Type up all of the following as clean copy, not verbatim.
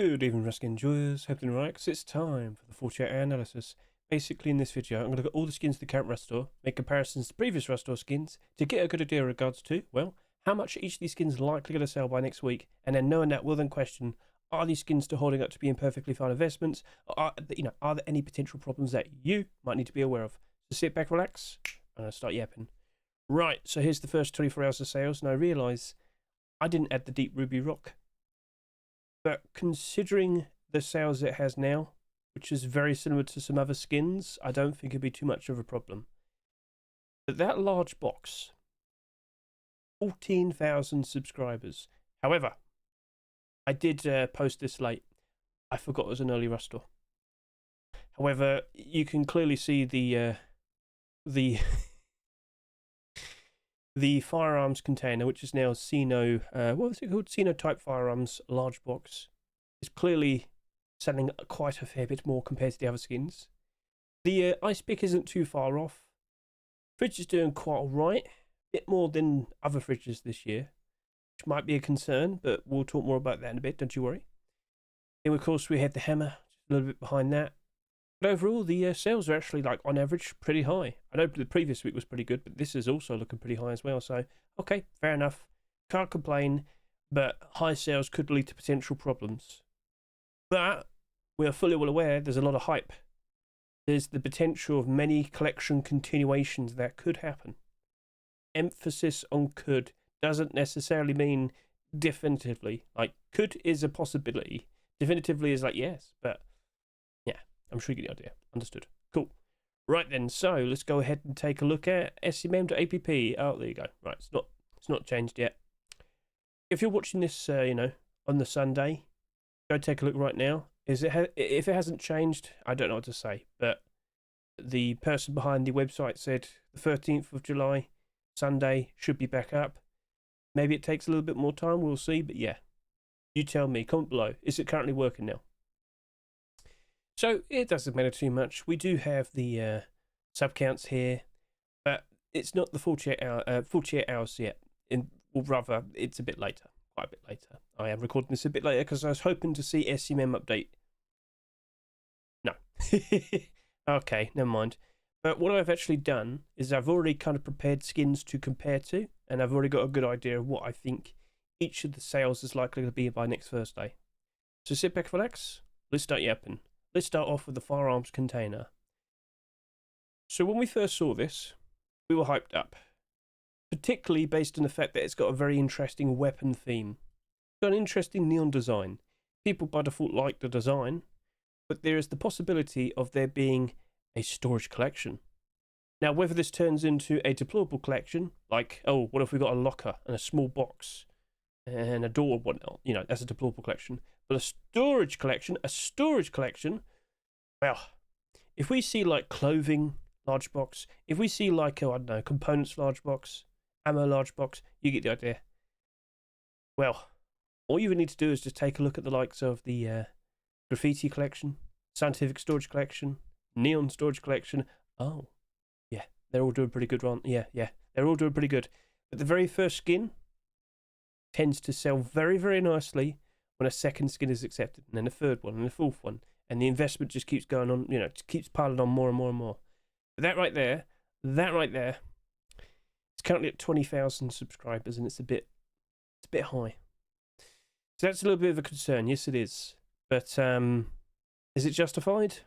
Good evening, Ruskin enjoyers. Hope you're right, 'cause it's time for the 48-hour analysis. Basically, in this video, I'm going to look at all the skins in the current Rust store, make comparisons to previous Rust store skins to get a good idea in regards to, well, how much each of these skins are likely going to sell by next week, and then knowing that, we'll then question, are these skins still holding up to being perfectly fine investments? Or are there any potential problems that you might need to be aware of? So sit back, relax, and I'll start yapping. Right, so here's the first 24 hours of sales, and I realise I didn't add the Deep Ruby Rock. But considering the sales it has now, which is very similar to some other skins, I don't think it'd be too much of a problem. But that large box, 14,000 subscribers. However, I did post this late. I forgot it was an early Rust store. However, you can clearly see the firearms container, which is now what was it called? Sinotype Firearms large box, is clearly selling quite a fair bit more compared to the other skins. The Icepick isn't too far off. Fridge is doing quite alright, a bit more than other fridges this year, which might be a concern, but we'll talk more about that in a bit, don't you worry. Then, of course, we had the hammer, just a little bit behind that. But overall, the sales are actually, like, on average, pretty high. I know the previous week was pretty good, but this is also looking pretty high as well. So, okay, fair enough. Can't complain, but high sales could lead to potential problems. But we are fully well aware there's a lot of hype. There's the potential of many collection continuations that could happen. Emphasis on could doesn't necessarily mean definitively. Like, could is a possibility. Definitively is like, yes, but yeah. I'm sure you get the idea. Understood. Cool. Right then, so let's go ahead and take a look at SCMM.app. Oh, there you go. Right, it's not changed yet. If you're watching this, on the Sunday, go take a look right now. If it hasn't changed, I don't know what to say. But the person behind the website said the 13th of July, Sunday, should be back up. Maybe it takes a little bit more time. We'll see. But yeah, you tell me. Comment below. Is it currently working now? So it doesn't matter too much. We do have the sub counts here, but it's not the 48 hours yet. Or rather, it's a bit later, quite a bit later. I am recording this a bit later because I was hoping to see SCMM update. No. Okay, never mind. But what I've actually done is I've already kind of prepared skins to compare to, and I've already got a good idea of what I think each of the sales is likely to be by next Thursday. So sit back, relax. Let's start yapping. Let's start off with the firearms container. So when we first saw this, we were hyped up, particularly based on the fact that it's got a very interesting weapon theme. It's got an interesting neon design. People by default like the design, but there is the possibility of there being a storage collection. Now, whether this turns into a deployable collection, like, oh, what if we got a locker and a small box and a door, whatnot, that's a deployable collection. But a storage collection, well, if we see like clothing, large box, if we see like, I don't know, components, large box, ammo, large box, you get the idea. Well, all you would need to do is just take a look at the likes of the graffiti collection, scientific storage collection, neon storage collection. Oh, yeah, they're all doing pretty good, aren't they? Yeah, they're all doing pretty good. But the very first skin tends to sell very, very nicely when a second skin is accepted, and then a third one, and a fourth one, and the investment just keeps going on, just keeps piling on more and more and more. But that right there, it's currently at 20,000 subscribers, and it's a bit high. So that's a little bit of a concern. Yes, it is. But is it justified?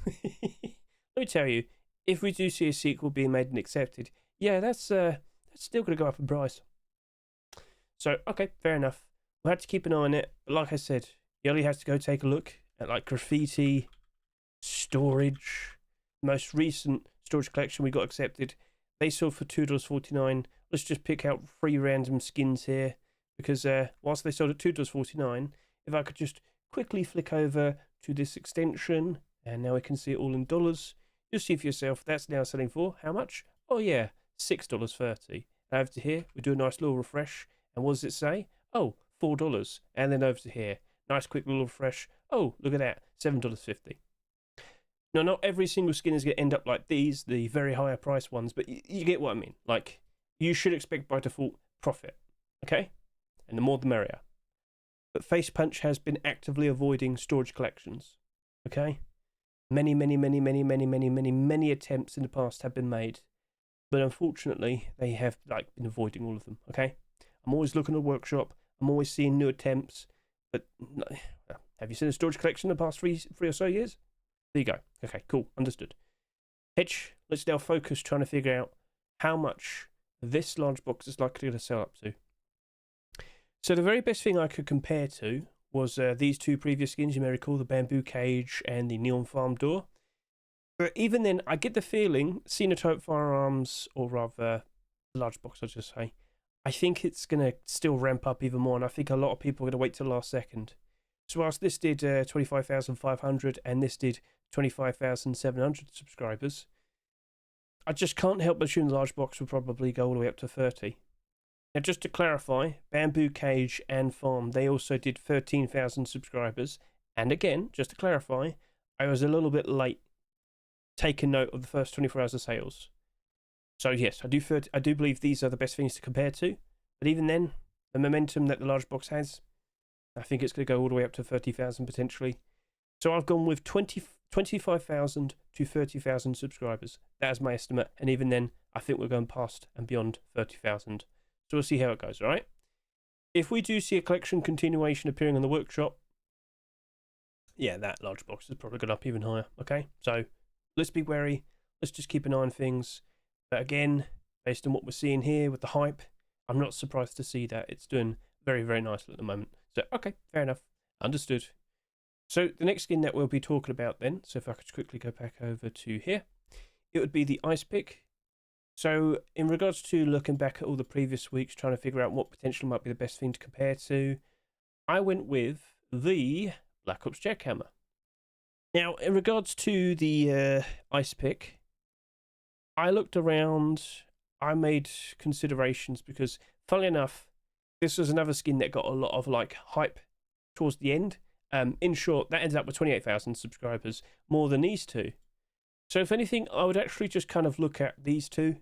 Let me tell you, if we do see a sequel being made and accepted, yeah, that's still going to go up in price. So, okay, fair enough. We'll have to keep an eye on it. But like I said, Yoli has to go take a look at like graffiti, storage. Most recent storage collection we got accepted, they sold for $2.49. Let's just pick out 3 random skins here, because whilst they sold at $2.49, if I could just quickly flick over to this extension, and now we can see it all in dollars. You'll see for yourself, that's now selling for how much? Oh yeah, $6.30. Over to here, we do a nice little refresh, and what does it say? Oh, $4, and then over to here. Nice quick little refresh. Oh, look at that, $7.50. Now, not every single skin is going to end up like these, the very higher price ones, but you get what I mean. Like, you should expect by default profit, okay? And the more the merrier. but Face Punch has been actively avoiding storage collections. Okay? Many attempts in the past have been made, but unfortunately, they have been avoiding all of them. Okay? I'm always looking at the workshop. I'm always seeing new attempts, but have you seen a storage collection in the past three or so years? There you go. Okay, cool. Understood. Hedge, let's now focus trying to figure out how much this large box is likely to sell up to. So the very best thing I could compare to was these two previous skins. You may recall the Bamboo Cage and the Neon Farm Door. But even then, I get the feeling Sinotype Firearms, or rather the large box, I'll just say, I think it's going to still ramp up even more, and I think a lot of people are going to wait till the last second. So whilst this did 25,500 and this did 25,700 subscribers, I just can't help but assume the large box will probably go all the way up to 30. Now, just to clarify, Bamboo Cage and Farm, they also did 13,000 subscribers. And again, just to clarify, I was a little bit late taking note of the first 24 hours of sales. So yes, I do believe these are the best things to compare to. But even then, the momentum that the large box has, I think it's going to go all the way up to 30,000 potentially. So I've gone with 25,000 to 30,000 subscribers. That is my estimate. And even then, I think we're going past and beyond 30,000. So we'll see how it goes, all right? If we do see a collection continuation appearing in the workshop, yeah, that large box has probably gone up even higher, okay? So let's be wary. Let's just keep an eye on things. But again, based on what we're seeing here with the hype, I'm not surprised to see that it's doing very, very nicely at the moment. So, okay, fair enough. Understood. So the next skin that we'll be talking about then, so if I could quickly go back over to here, it would be the Icepick. So in regards to looking back at all the previous weeks, trying to figure out what potentially might be the best thing to compare to, I went with the Black Ops Jackhammer. Now, in regards to the Icepick, I looked around, I made considerations because, funnily enough, this was another skin that got a lot of hype towards the end. In short, that ended up with 28,000 subscribers, more than these two. So if anything, I would actually just kind of look at these two,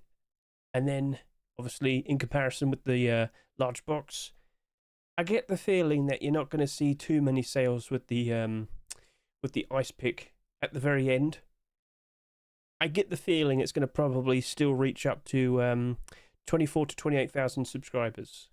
and then obviously in comparison with the large box, I get the feeling that you're not going to see too many sales with the Icepick at the very end. I get the feeling it's going to probably still reach up to 24 to 28,000 subscribers.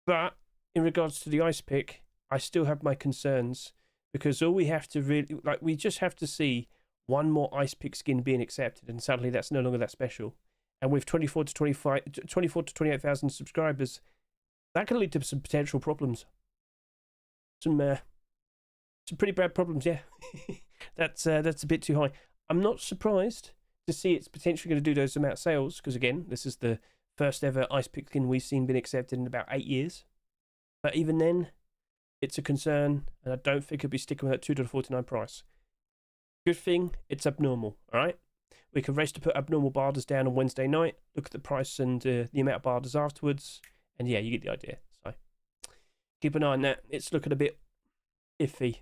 But in regards to the Icepick, I still have my concerns because all we have to really, we just have to see one more Icepick skin being accepted, and suddenly that's no longer that special. And with 24 to 28,000 subscribers, that can lead to some potential problems. Some pretty bad problems, yeah. That's a bit too high. I'm not surprised to see it's potentially going to do those amount of sales because, again, this is the first ever Icepick skin we've seen been accepted in about 8 years. But even then, it's a concern, and I don't think it'll be sticking with that $2.49 price. Good thing, it's abnormal, all right? We can race to put abnormal barders down on Wednesday night, look at the price and the amount of barders afterwards, and yeah, you get the idea. So keep an eye on that. It's looking a bit iffy.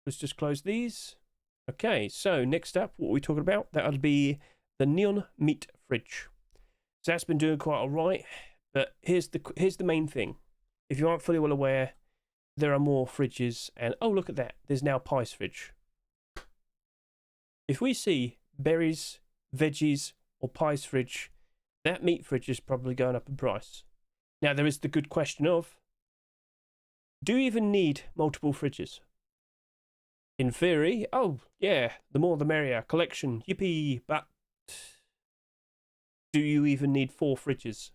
Let's just close these. Okay, so next up, what are we talking about? That'll be the Neon Meat Fridge. So that's been doing quite all right, but here's the main thing. If you aren't fully well aware, there are more fridges, and oh, look at that. There's now Pies Fridge. If we see berries, veggies, or Pies Fridge, that meat fridge is probably going up in price. Now, there is the good question of, do you even need multiple fridges? In theory, oh, yeah, the more the merrier, collection, yippee, but do you even need 4 fridges?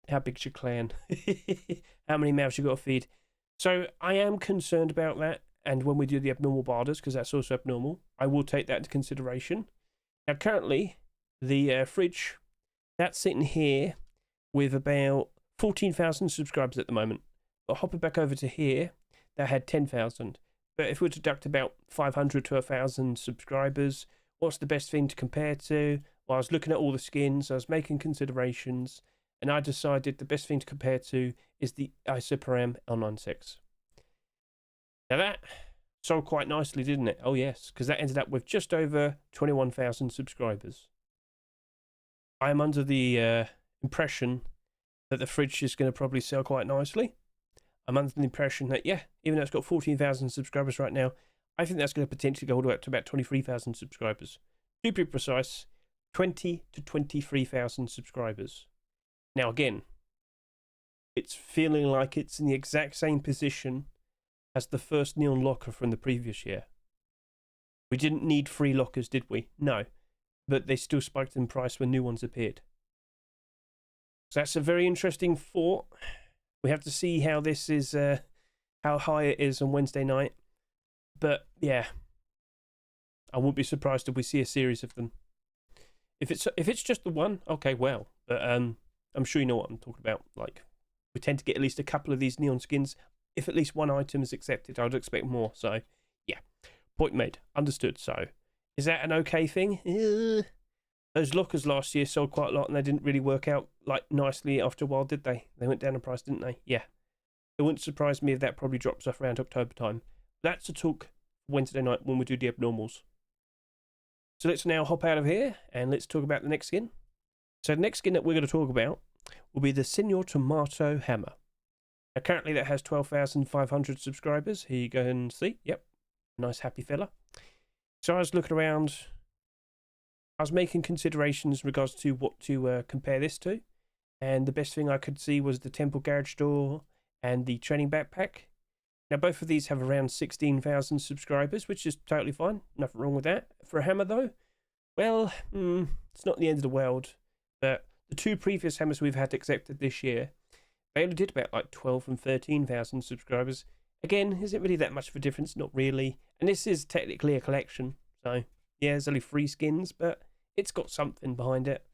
How big's your clan? How many mouths you got to feed? So I am concerned about that, and when we do the abnormal barders, because that's also abnormal, I will take that into consideration. Now, currently, the fridge, that's sitting here with about 14,000 subscribers at the moment. But hopping back over to here, that had 10,000. But if we were to deduct about 500 to 1,000 subscribers, what's the best thing to compare to? Well, I was looking at all the skins, I was making considerations, and I decided the best thing to compare to is the SCMM L96. Now that sold quite nicely, didn't it? Oh yes, because that ended up with just over 21,000 subscribers. I am under the impression that the fridge is going to probably sell quite nicely. I'm under the impression that, yeah, even though it's got 14,000 subscribers right now, I think that's going to potentially go all the way up to about 23,000 subscribers. To be precise, 20 to 23,000 subscribers. Now, again, it's feeling like it's in the exact same position as the first neon locker from the previous year. We didn't need free lockers, did we? No. But they still spiked in price when new ones appeared. So that's a very interesting thought. We have to see how this is, how high it is on Wednesday night. But yeah, I wouldn't be surprised if we see a series of them. If it's just the one, okay, well. But I'm sure you know what I'm talking about. Like, we tend to get at least a couple of these neon skins. If at least one item is accepted, I would expect more. So yeah, point made, understood. So is that an okay thing? Those lockers last year sold quite a lot, and they didn't really work out like nicely after a while, did they? They went down in price, didn't they? Yeah. It wouldn't surprise me if that probably drops off around October time. That's a talk Wednesday night when we do the abnormals. So let's now hop out of here and let's talk about the next skin. So the next skin that we're going to talk about will be the Señor Tomato Hammer. Now currently that has 12,500 subscribers. Here you go and see. Yep. Nice happy fella. So I was looking around. I was making considerations in regards to what to compare this to, and the best thing I could see was the Temple Garage Door and the Training Backpack. Now both of these have around 16,000 subscribers, which is totally fine, nothing wrong with that. For a hammer though, well, it's not the end of the world, but the two previous hammers we've had accepted this year, they only did about like 12 and 13,000 subscribers. Again, is it really that much of a difference? Not really, and this is technically a collection, so yeah, there's only 3 skins, but it's got something behind it.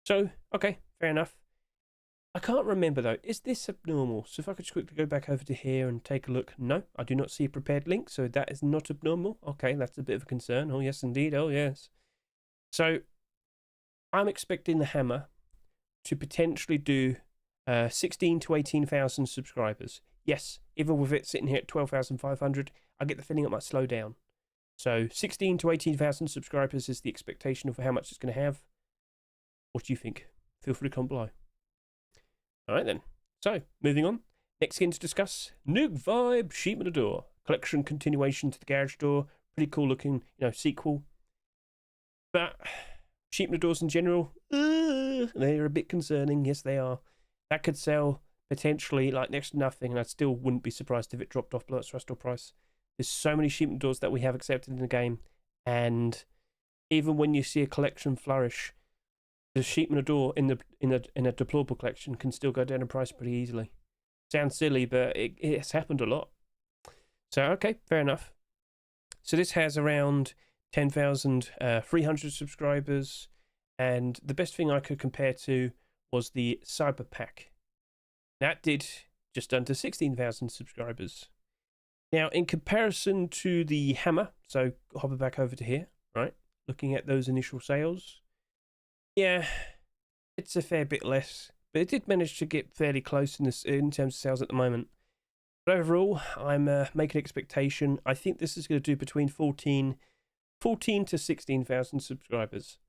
So, okay, fair enough. I can't remember though, is this abnormal? So if I could just quickly go back over to here and take a look. No, I do not see a prepared link, so that is not abnormal. Okay, that's a bit of a concern. Oh yes indeed, oh yes. So, I'm expecting the hammer to potentially do 16 to 18,000 subscribers. Yes, even with it sitting here at 12,500, I get the feeling it might slow down. So 16 to 18,000 subscribers is the expectation of how much it's going to have. What do you think? Feel free to comment below. Alright then. So, moving on. Next skin to discuss. Nuke Vibe SMD. Collection continuation to the Garage Door. Pretty cool looking, sequel. But SMD doors in general, they're a bit concerning. Yes, they are. That could sell potentially like next to nothing, and I still wouldn't be surprised if it dropped off below its restore price. There's so many SMD doors that we have accepted in the game, and even when you see a collection flourish, the SMD door in a deplorable collection can still go down in price pretty easily. Sounds silly, but it's happened a lot. So okay, fair enough. So this has around 10,300 subscribers, and the best thing I could compare to was the Cyber Pack. That did just under 16,000 subscribers. Now, in comparison to the hammer, so hopping back over to here, right, looking at those initial sales, yeah, it's a fair bit less, but it did manage to get fairly close in terms of sales at the moment. But overall, I'm making an expectation. I think this is going to do between 14 to 16,000 subscribers.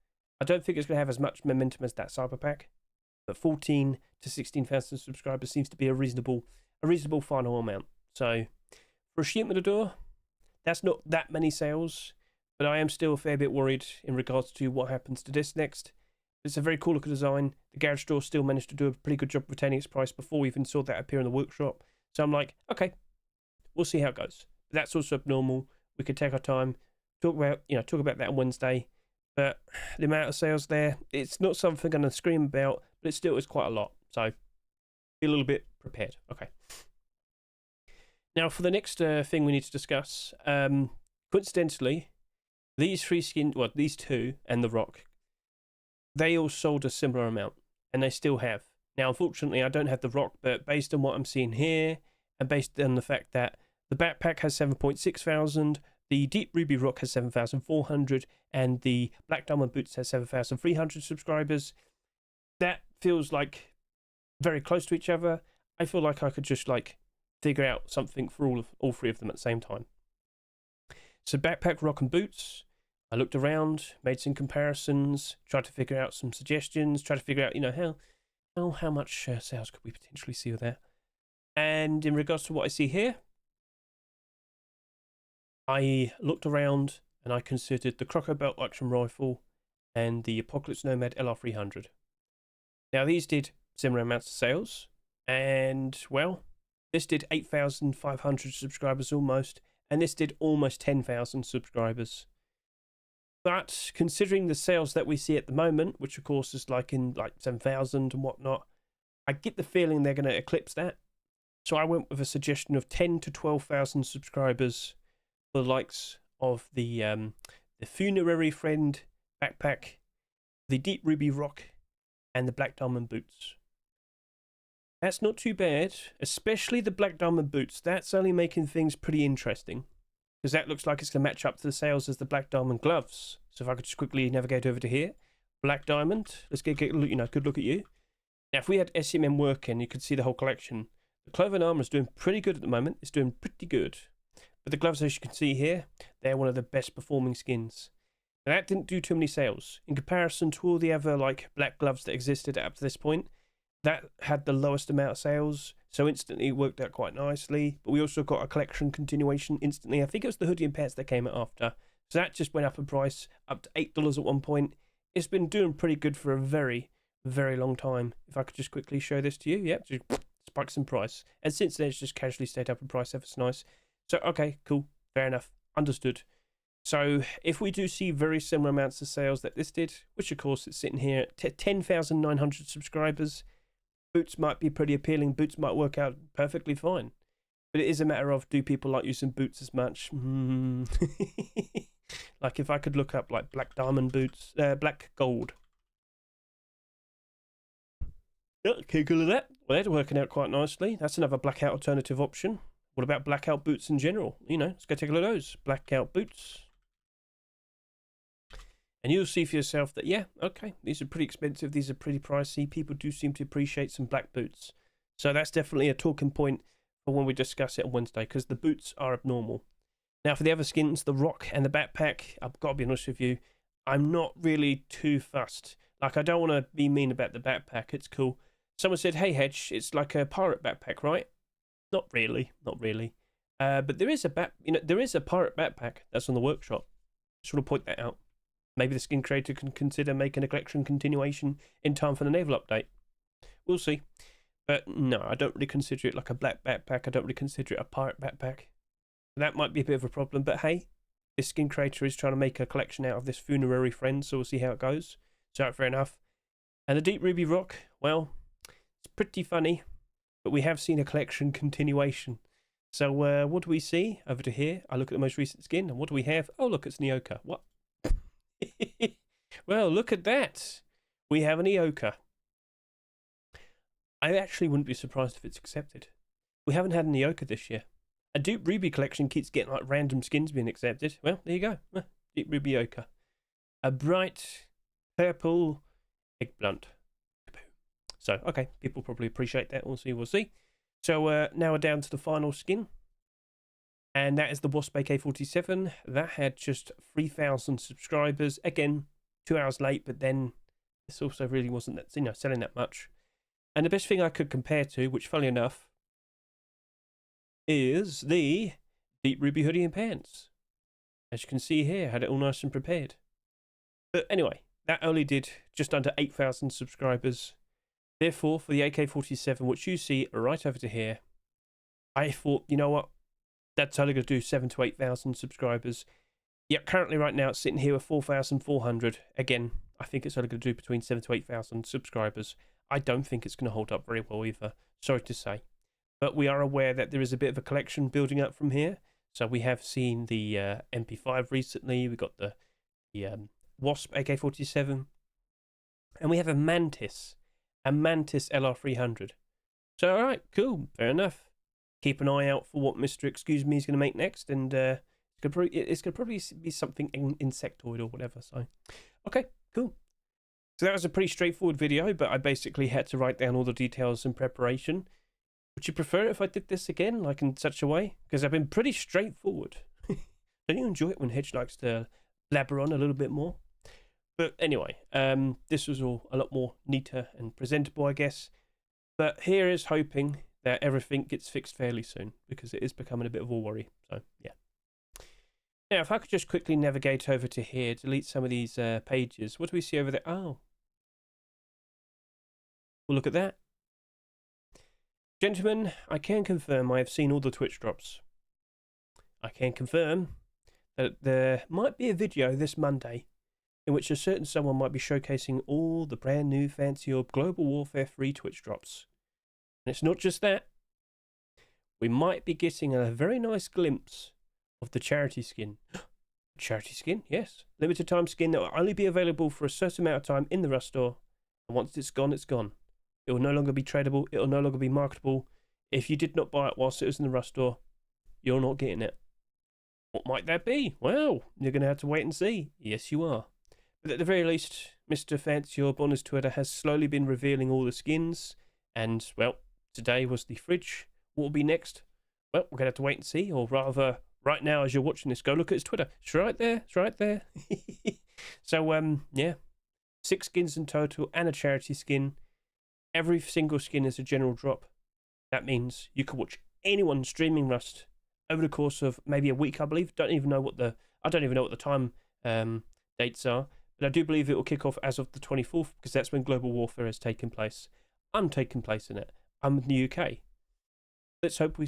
I don't think it's going to have as much momentum as that Cyber Pack, but 14 to 16,000 subscribers seems to be a reasonable final amount. So for a SMD door, that's not that many sales, but I am still a fair bit worried in regards to what happens to this next. It's a very cool looking design. The Garage Door still managed to do a pretty good job retaining its price before we even saw that appear in the workshop. So I'm like, okay, we'll see how it goes. But that's also abnormal. We could take our time, talk about that on Wednesday. But the amount of sales there, it's not something I'm going to scream about, but it still is quite a lot. So be a little bit prepared. Okay. Now for the next thing we need to discuss, coincidentally, these 3 skins, well, these 2 and the Rock, they all sold a similar amount, and they still have. Now, unfortunately, I don't have the Rock, but based on what I'm seeing here, and based on the fact that the backpack has 7,600, the Deep Ruby Rock has 7,400, and the Black Diamond Boots has 7,300 subscribers, that feels like very close to each other. I feel like I could just figure out something for all 3 of them at the same time. So backpack, Rock, and boots. I looked around, made some comparisons, tried to figure out some suggestions, tried to figure out, well, how much sales could we potentially see with that? And in regards to what I see here, I looked around and I considered the Croco Belt Action Rifle and the Apocalypse Nomad LR300. Now, these did similar amounts of sales, and, well, this did 8,500 subscribers almost, and this did almost 10,000 subscribers. But considering the sales that we see at the moment, which of course is like in like 7,000 and whatnot, I get the feeling they're going to eclipse that. So I went with a suggestion of 10 to 12,000 subscribers for the likes of the Funerary Friend backpack, the Deep Ruby Rock, and the Black Diamond boots. That's not too bad, especially the Black Diamond boots. That's only making things pretty interesting, because that looks like it's going to match up to the sales as the Black Diamond gloves. So if I could just quickly navigate over to here, Black Diamond, let's get a good look at you. Now, if we had SCMM working, you could see the whole collection. The clothing armor is doing pretty good at the moment. It's doing pretty good. But the gloves, as you can see here, they're one of the best performing skins. Now, that didn't do too many sales. In comparison to all the other like black gloves that existed up to this point, that had the lowest amount of sales, so instantly it worked out quite nicely. But we also got a collection continuation instantly. I think it was the hoodie and pants that came out after. So that just went up in price, up to $8 at one point. It's been doing pretty good for a very, very long time. If I could just quickly show this to you. Yep, just spikes in price. And since then, it's just casually stayed up in price ever so nice. So, okay, cool. Fair enough. Understood. So, if we do see very similar amounts of sales that this did, which of course it's sitting here at 10,900 subscribers, boots might be pretty appealing. Boots might work out perfectly fine. But it is a matter of, do people like using boots as much? Like if I could look up like black diamond boots, black gold. Okay, cool with that. Well, they're working out quite nicely. That's another blackout alternative option. What about blackout boots in general? You know, let's go take a look at those. Blackout boots. And you'll see for yourself that, yeah, okay, these are pretty expensive. These are pretty pricey. People do seem to appreciate some black boots. So that's definitely a talking point for when we discuss it on Wednesday, because the boots are abnormal. Now, for the other skins, the rock and the backpack, I've got to be honest with you, I'm not really too fussed. Like, I don't want to be mean about the backpack. It's cool. Someone said, hey, Hedge, it's like a pirate backpack, right? Not really, not really. But there is a pirate backpack that's on the workshop. Just want to point that out. Maybe the skin creator can consider making a collection continuation in time for the naval update. We'll see. But no, I don't really consider it like a black backpack. I don't really consider it a pirate backpack. That might be a bit of a problem, but hey, this skin creator is trying to make a collection out of this Funerary Friend, so we'll see how it goes. So fair enough. And the Deep Ruby Rock, well, it's pretty funny, but we have seen a collection continuation. So what do we see over to here? I look at the most recent skin, and what do we have? Oh, look, it's Neoka. What? Well, look at that. We have an Eoka. I actually wouldn't be surprised if it's accepted. We haven't had an Eoka this year. A Deep Ruby collection keeps getting like random skins being accepted. Well, there you go. Deep Ruby Eoka. A bright purple eggplant. So, okay, people probably appreciate that. We'll see. So now we're down to the final skin. And that is the Wasp AK-47. That had just 3,000 subscribers. Again, 2 hours late, but then this also really wasn't that, selling that much. And the best thing I could compare to, which funnily enough, is the Deep Ruby hoodie and pants. As you can see here, had it all nice and prepared. But anyway, that only did just under 8,000 subscribers. Therefore, for the AK-47, which you see right over to here, I thought, you know what? That's only going to do 7,000 to 8,000 subscribers. Yet currently right now it's sitting here with 4,400. Again, I think it's only going to do between 7,000 to 8,000 subscribers. I don't think it's going to hold up very well either. Sorry to say. But we are aware that there is a bit of a collection building up from here. So we have seen the MP5 recently. We got the Wasp AK-47. And we have a Mantis LR300. So alright, cool, fair enough. Keep an eye out for what Mr. Excuse Me is going to make next, and it's going to probably be something insectoid or whatever. So, okay, cool. So that was a pretty straightforward video, but I basically had to write down all the details in preparation. Would you prefer it if I did this again, like in such a way? Because I've been pretty straightforward. Don't you enjoy it when Hedge likes to blabber on a little bit more? But anyway, this was all a lot more neater and presentable, I guess. But here is hoping that everything gets fixed fairly soon, because it is becoming a bit of a worry. So, yeah. Now, if I could just quickly navigate over to here, delete some of these pages. What do we see over there? Oh. Well, look at that. Gentlemen, I can confirm I have seen all the Twitch drops. I can confirm that there might be a video this Monday in which a certain someone might be showcasing all the brand new FancyOrb Global Warfare 3 Twitch drops. And it's not just that. We might be getting a very nice glimpse of the charity skin. Charity skin, yes. Limited time skin that will only be available for a certain amount of time in the Rust store. And once it's gone, it's gone. It will no longer be tradable. It will no longer be marketable. If you did not buy it whilst it was in the Rust store, you're not getting it. What might that be? Well, you're going to have to wait and see. Yes, you are. But at the very least, Mr. FancyOrb on his Twitter has slowly been revealing all the skins. And, well, today was the fridge. What will be next? Well, we're going to have to wait and see. Or rather, right now as you're watching this, go look at his Twitter. It's right there. It's right there. So, yeah. 6 skins in total and a charity skin. Every single skin is a general drop. That means you can watch anyone streaming Rust over the course of maybe a week, I believe. I don't even know what the time dates are. But I do believe it will kick off as of the 24th, because that's when Global Warfare has taken place. I'm taking place in it. I'm in the UK. Let's hope we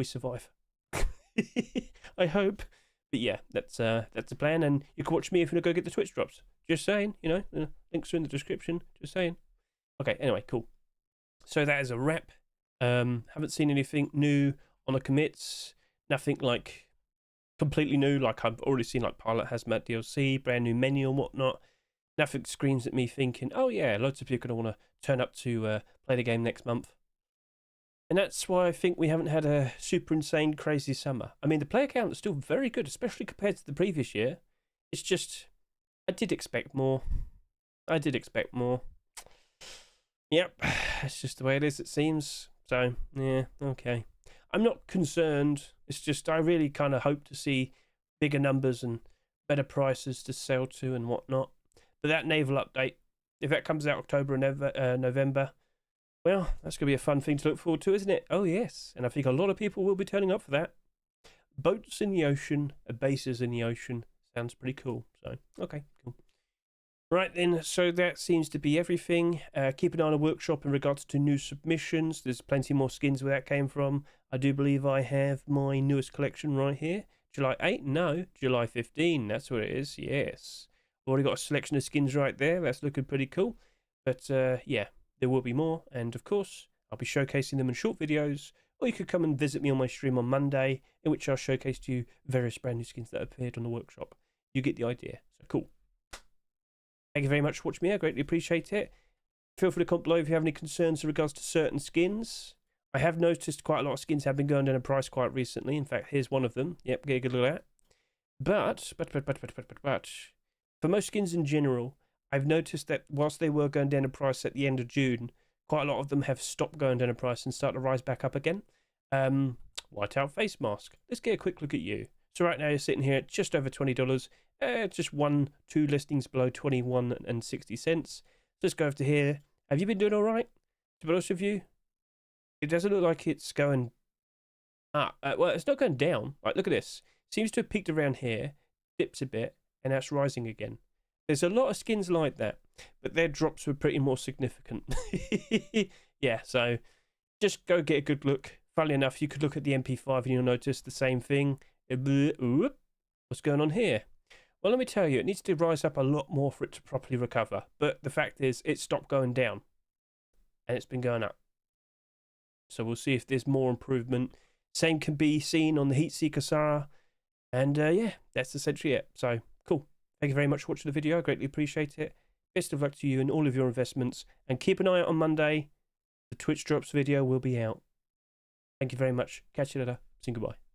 survive. I hope. But yeah, that's the plan. And you can watch me if you want to go get the Twitch drops. Just saying, links are in the description. Just saying. Okay, anyway, cool. So that is a wrap. Haven't seen anything new on the commits. Nothing like completely new, like I've already seen like Pilot Hazmat DLC, brand new menu and whatnot. Nothing screams at me thinking, oh yeah, loads of people are going to want to turn up to play the game next month. And that's why I think we haven't had a super insane, crazy summer. I mean, the player count is still very good, especially compared to the previous year. It's just, I did expect more. Yep, it's just the way it is, it seems. So, yeah, okay. I'm not concerned. It's just I really kind of hope to see bigger numbers and better prices to sell to and whatnot. But that naval update, if that comes out October and November, well, that's going to be a fun thing to look forward to, isn't it? Oh, yes. And I think a lot of people will be turning up for that. Boats in the ocean, bases in the ocean. Sounds pretty cool. So, okay, cool. Right then, so that seems to be everything. Keep an eye on the workshop in regards to new submissions. There's plenty more skins where that came from. I do believe I have my newest collection right here. July 8? No, July 15. That's what it is. Yes. Already got a selection of skins right there. That's looking pretty cool. But yeah, there will be more. And of course, I'll be showcasing them in short videos. Or you could come and visit me on my stream on Monday, in which I'll showcase to you various brand new skins that appeared on the workshop. You get the idea. So cool. Thank you very much for watching me. I greatly appreciate it. Feel free to comment below if you have any concerns in regards to certain skins. I have noticed quite a lot of skins have been going down in price quite recently. In fact, here's one of them. Yep, get a good look at that. But, for most skins in general, I've noticed that whilst they were going down in price at the end of June, quite a lot of them have stopped going down in price and started to rise back up again. Whiteout face mask. Let's get a quick look at you. So right now you're sitting here at just over $20. Just 1-2 listings below 21 and 60 cents. Let's go over to here. Have you been doing all right? To be honest with you, it doesn't look like it's going up. Well, it's not going down. Right, look at this. Seems to have peaked around here, dips a bit, and now it's rising again. There's a lot of skins like that, but their drops were pretty more significant. Yeah, so just go get a good look. Funnily enough, you could look at the MP5 and you'll notice the same thing. What's going on here? Well, let me tell you, it needs to rise up a lot more for it to properly recover. But the fact is, it stopped going down. And it's been going up. So we'll see if there's more improvement. Same can be seen on the Heatseeker Sara. And yeah, that's essentially it. So, cool. Thank you very much for watching the video. I greatly appreciate it. Best of luck to you in all of your investments. And keep an eye out on Monday. The Twitch Drops video will be out. Thank you very much. Catch you later. See you, goodbye.